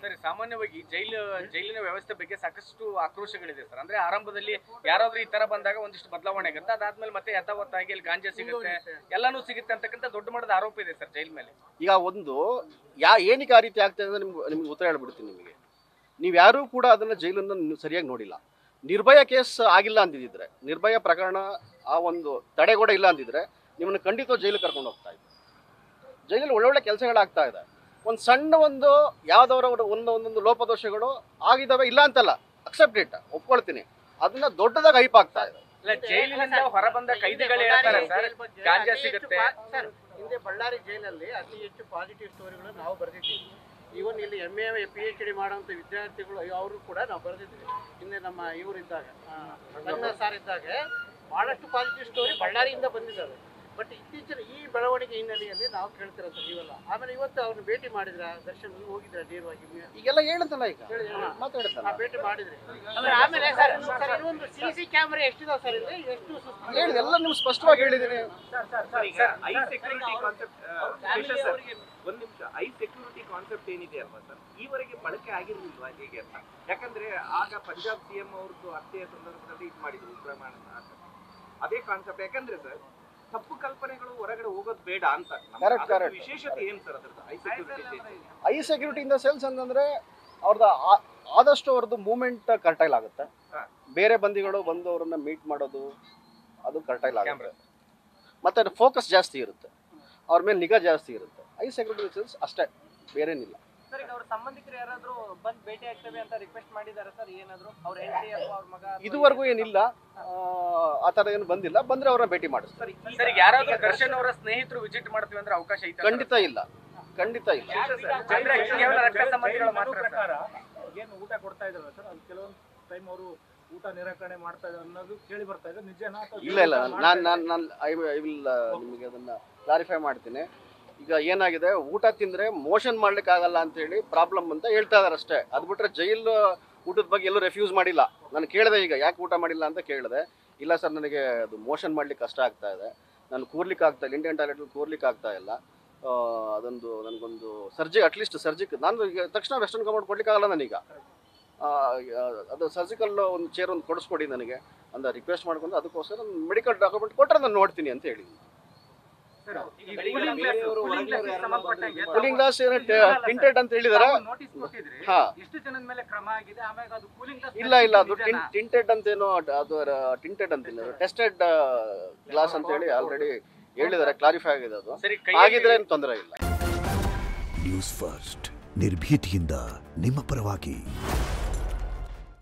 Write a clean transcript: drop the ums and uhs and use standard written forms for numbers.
Sir ಸಾಮಾನ್ಯವಾಗಿ ಜೈಲಿನ ವ್ಯವಸ್ಥೆ ಬಗ್ಗೆ ಸಾಕಷ್ಟು ಆಕ್ರೋಶಗಳಿದೆ ಸರ್. ಅಂದ್ರೆ ಆರಂಭದಲ್ಲಿ ಯಾರಾದ್ರೂ ಈ ತರ ಬಂದಾಗ ಒಂದಿಷ್ಟು ಬದಲಾವಣೆ ಆಗುತ್ತೆ, ಅದಾದ್ಮೇಲೆ ಮತ್ತೆ ಯಥಾವತ್ತಾಗಿ ಅಲ್ಲಿ ಗಾಂಜಾ ಸಿಗುತ್ತೆ, ಎಲ್ಲಾನು ಸಿಗುತ್ತೆ ಅಂತಕ್ಕಂಥ ದೊಡ್ಡ ಮಟ್ಟದ ಆರೋಪ ಇದೆ ಸರ್ ಜೈಲ್ ಮೇಲೆ. ಈಗ ಒಂದು ಏನಕ್ಕೆ ಆ ರೀತಿ ಆಗ್ತದೆ ಅಂದ್ರೆ ನಿಮ್ಗೆ ಉತ್ತರ ಹೇಳ್ಬಿಡ್ತೀನಿ. ನಿಮಗೆ ನೀವು ಯಾರೂ ಕೂಡ ಅದನ್ನ ಜೈಲನ್ನು ಸರಿಯಾಗಿ ನೋಡಿಲ್ಲ. ನಿರ್ಭಯ ಕೇಸ್ ಆಗಿಲ್ಲ ಅಂತಿದ್ರೆ, ನಿರ್ಭಯ ಪ್ರಕರಣ ಆ ಒಂದು ತಡೆಗೋಡೆ ಇಲ್ಲ ಅಂತಿದ್ರೆ ನಿಮ್ಮನ್ನು ಖಂಡಿತ ಜೈಲಿಗೆ ಕರ್ಕೊಂಡು ಹೋಗ್ತಾ ಇದ್ರು. ಜೈಲಲ್ಲಿ ಒಳ್ಳೊಳ್ಳೆ ಕೆಲಸಗಳಾಗ್ತಾ ಇದೆ. ಒಂದು ಸಣ್ಣ ಒಂದು ಯಾವ್ದವರ ಒಂದೊಂದು ಲೋಪದೋಷಗಳು ಆಗಿದ್ದಾವೆ, ಇಲ್ಲ ಅಂತಲ್ಲ, ಅಕ್ಸೆಪ್ಟ್ ಇಟ್, ಒಪ್ಕೊಳ್ತೀನಿ. ಅದನ್ನ ದೊಡ್ಡದಾಗಿ ಹೈಪ್ ಆಗ್ತಾ ಇದೆ. ಜೈಲಿನಿಂದ ಹೊರಬಂದ ಕೈದಿಗಳು ಹೇಳ್ತಾರೆ ಸರ್ ಗಾಂಜಾ ಸಿಗುತ್ತೆ. ಹಿಂದೆ ಬಳ್ಳಾರಿ ಜೈಲಲ್ಲಿ ಅತಿ ಹೆಚ್ಚು ಪಾಸಿಟಿವ್ ಸ್ಟೋರಿಗಳು ನಾವು ಬರೆದಿದ್ದೀವಿ. ಈವನ್ ಇಲ್ಲಿ MA PhD ಮಾಡುವಂಥ ವಿದ್ಯಾರ್ಥಿಗಳು ಅವರು ಕೂಡ ನಾವು ಬರೆದಿದ್ವಿ. ಹಿಂದೆ ನಮ್ಮ ಇವರಿದ್ದಾಗ ಸಾರ್ ಇದ್ದಾಗ ಬಹಳಷ್ಟು ಪಾಸಿಟಿವ್ ಸ್ಟೋರಿ ಬಳ್ಳಾರಿಯಿಂದ ಬಂದಿದ್ದಾವೆ. ಬಟ್ ಇತ್ತೀಚಿನ ಈ ಬೆಳವಣಿಗೆ ಹಿನ್ನೆಲೆಯಲ್ಲಿ ನಾವು ಕೇಳ್ತಿರೋದು ನೀವೆಲ್ಲ. ಆಮೇಲೆ ಇವತ್ತು ಅವ್ರನ್ನ ಭೇಟಿ ಮಾಡಿದ್ರ ದರ್ಶನ್, ನೀವು ಹೋಗಿದ್ರ ನೇರವಾಗಿ? ಈಗೆಲ್ಲ ಹೇಳುತ್ತಲ್ಲ, ಈಗ ಮಾತಾಡುತ್ತಲ್ಲ, ಭೇಟಿ ಮಾಡಿದ್ರಿ. ಆಮೇಲೆ ಸರ್ ಇನ್ನೊಂದು CC ಕ್ಯಾಮೆರಾ ಎಷ್ಟಿದಾವೆ ಸರ್ ಇಲ್ಲಿ? ಎಷ್ಟು ಹೇಳಿ ಎಲ್ಲ ನಿಮ್ಗೆ ಸ್ಪಷ್ಟವಾಗಿ ಹೇಳಿದ್ದೀನಿ. ಐ ಸೆಕ್ಯೂರಿಟಿ ಕಾನ್ಸೆಪ್ಟ್ ಒಂದು ನಿಮಿಷ, ಐ ಸೆಕ್ಯೂರಿಟಿ ಕಾನ್ಸೆಪ್ಟ್ ಏನಿದೆ ಅಲ್ವಾ ಸರ್, ಈವರೆಗೆ ಬಳಕೆ ಆಗಿರ್ಲಿಲ್ವಾ ಹೇಗೆ ಅಂತ? ಯಾಕಂದ್ರೆ ಆಗ ಪಂಜಾಬ್ CM ಅವ್ರದ್ದು ಹತ್ಯೆಯ ಸಂದರ್ಭದಲ್ಲಿ ಇದು ಮಾಡಿದ್ರು ಪ್ರಮಾಣ, ಅದೇ ಕಾನ್ಸೆಪ್ಟ್. ಯಾಕಂದ್ರೆ ಸರ್ ತಪ್ಪು ಕಲ್ಪನೆಗಳು ಹೊರಗಡೆ ಹೋಗೋದು ಬೇಡ ಅಂತ. ವಿಶೇಷತೆ ಏನ್ ಸರ್ ಅದ್ರದ್ದು I security in the sense ಅಂತಂದ್ರೆ ಅವ್ರದ್ದು ಆದಷ್ಟು ಅವ್ರದ್ದು ಮೂವ್ಮೆಂಟ್ ಕರ್ಟೈಲ್ ಆಗುತ್ತೆ. ಬೇರೆ ಬಂದಿಗಳು ಬಂದು ಅವ್ರನ್ನ ಮೀಟ್ ಮಾಡೋದು ಅದು ಕರ್ಟೈಲ್ ಆಗುತ್ತೆ. ಮತ್ತೆ ಫೋಕಸ್ ಜಾಸ್ತಿ ಇರುತ್ತೆ, ಅವ್ರ ಮೇಲೆ ನಿಗಾ ಜಾಸ್ತಿ ಇರುತ್ತೆ. ಐ ಸೆಕ್ಯೂರಿಟಿ ಸೆನ್ಸ್ ಅಷ್ಟೇ, ಬೇರೇನಿಲ್ಲ. ಸರ್ ಈಗ ಅವ್ರ ಸಂಬಂಧಿಕರು ಯಾರಾದ್ರೂ ಬಂದು ಭೇಟಿ ಆಗ್ತೇವೆ ಅಂತ ರಿಕ್ವೆಸ್ಟ್ ಮಾಡಿದ್ದಾರೆ ಸರ್? ಏನಾದ್ರು ಅವ್ರ ಹೆಂಡತಿ ಅಥವಾ ಅವ್ರ ಮಗ? ಇದುವರೆಗೂ ಏನಿಲ್ಲ, ಆ ತರ ಏನು ಬಂದಿಲ್ಲ. ಬಂದ್ರೆ ಅವ್ರನ್ನ ಭೇಟಿ ಮಾಡಿಸ್ತಾರೆ. ಸರ್ ಯಾರಾದ್ರೂ ದರ್ಶನ್ ಅವರ ಸ್ನೇಹಿತರು ವಿಸಿಟ್ ಮಾಡ್ತೀವಿ ಅಂದ್ರೆ ಅವಕಾಶ ಐತೆ? ಖಂಡಿತ ಇಲ್ಲ, ಖಂಡಿತ ಇಲ್ಲ. ಕೇವಲ ರಕ್ತ ಸಂಬಂಧಿಗಳು ಮಾತ್ರ ಏನು ಊಟ ಕೊಡ್ತಾ ಇದ್ರಲ್ಲ ಸರ್, ಅದು ಕೆಲವೊಂದು ಟೈಮ್ ಅವರು ಊಟ ನಿರಾಕರಣೆ ಮಾಡ್ತಾ ಇದ್ದಾರೆ ಅನ್ನೋದು ಕೇಳಿ ಬರ್ತಾ ಇದೆ, ನಿಜನಾ? ಇಲ್ಲ ಇಲ್ಲ, ನಾನು ಐ ವಿಲ್ ನಿಮಗೆ ಅದನ್ನ ಕ್ಲಾರಿಫೈ ಮಾಡ್ತೀನಿ. ಈಗ ಏನಾಗಿದೆ, ಊಟ ತಿಂದ್ರೆ ಮೋಷನ್ ಮಾಡ್ಲಿಕ್ಕೆ ಆಗಲ್ಲ ಅಂತ ಹೇಳಿ ಪ್ರಾಬ್ಲಮ್ ಅಂತ ಹೇಳ್ತಾ ಇದಾರೆ ಅಷ್ಟೇ. ಅದು ಬಿಟ್ರೆ ಜೈಲು ಊಟದ ಬಗ್ಗೆ ಎಲ್ಲೂ ರೆಫ್ಯೂಸ್ ಮಾಡಿಲ್ಲ. ನಾನು ಕೇಳಿದೆ, ಈಗ ಯಾಕೆ ಊಟ ಮಾಡಿಲ್ಲ ಅಂತ ಕೇಳಿದೆ. ಇಲ್ಲ ಸರ್, ನನಗೆ ಅದು ಮೋಷನ್ ಮಾಡ್ಲಿಕ್ಕೆ ಕಷ್ಟ ಆಗ್ತಾ ಇದೆ, ನಾನು ಕೂರ್ಲಿಕ್ಕೆ ಆಗ್ತಾ ಇಲ್ಲ, ಇಂಡಿಯನ್ ಟಾಯ್ಲೆಟ್ ಕೂರ್ಲಿಕ್ಕೆ ಆಗ್ತಾ ಇಲ್ಲ, ಅದೊಂದು ನನಗೊಂದು ಅಟ್ಲೀಸ್ಟ್ ಸರ್ಜಿಕಲ್, ನಾನು ಈಗ ತಕ್ಷಣ ವೆಸ್ಟರ್ನ್ ಕಮೌಂಟ್ ಕೊಡ್ಲಿಕ್ಕೆ ಆಗಲ್ಲ ನನಗೀಗ. ಅದು ಸರ್ಜಿಕಲ್ ಒಂದು ಚೇರ್ ಒಂದು ಕೊಡಿಸ್ಕೊಡಿ ನನಗೆ ಅಂತ ರಿಕ್ವೆಸ್ಟ್ ಮಾಡ್ಕೊಂಡು, ಅದಕ್ಕೋಸ್ಕರ ನಾನು ಮೆಡಿಕಲ್ ಡಾಕ್ಯುಮೆಂಟ್ ಕೊಟ್ಟರೆ ನಾನು ನೋಡ್ತೀನಿ ಅಂತ ಹೇಳಿ. ಕೂಲಿಂಗ್ ಗ್ಲಾಸ್ ಏನೋ ಟಿಂಟೆಡ್ ಅಂತ ಹೇಳಿದಾರೆ. ಇಲ್ಲ ಇಲ್ಲ, ಅದು ಟಿಂಟೆಡ್ ಅಂತೇನೋ, ಅದು ಟಿಂಟೆಡ್ ಅಂತಿಲ್ಲ, ಟೆಸ್ಟೆಡ್ ಗ್ಲಾಸ್ ಅಂತ ಹೇಳಿ ಆಲ್ರೆಡಿ ಹೇಳಿದ್ದಾರೆ, ಕ್ಲಾರಿಫೈ ಆಗಿದೆ. ಅದು ಆಗಿದ್ರೆ ಏನು ತೊಂದರೆ ಇಲ್ಲ. ನ್ಯೂಸ್ ಫಸ್ಟ್, ನಿರ್ಭೀತಿಯಿಂದ ನಿಮ್ಮ ಪರವಾಗಿ.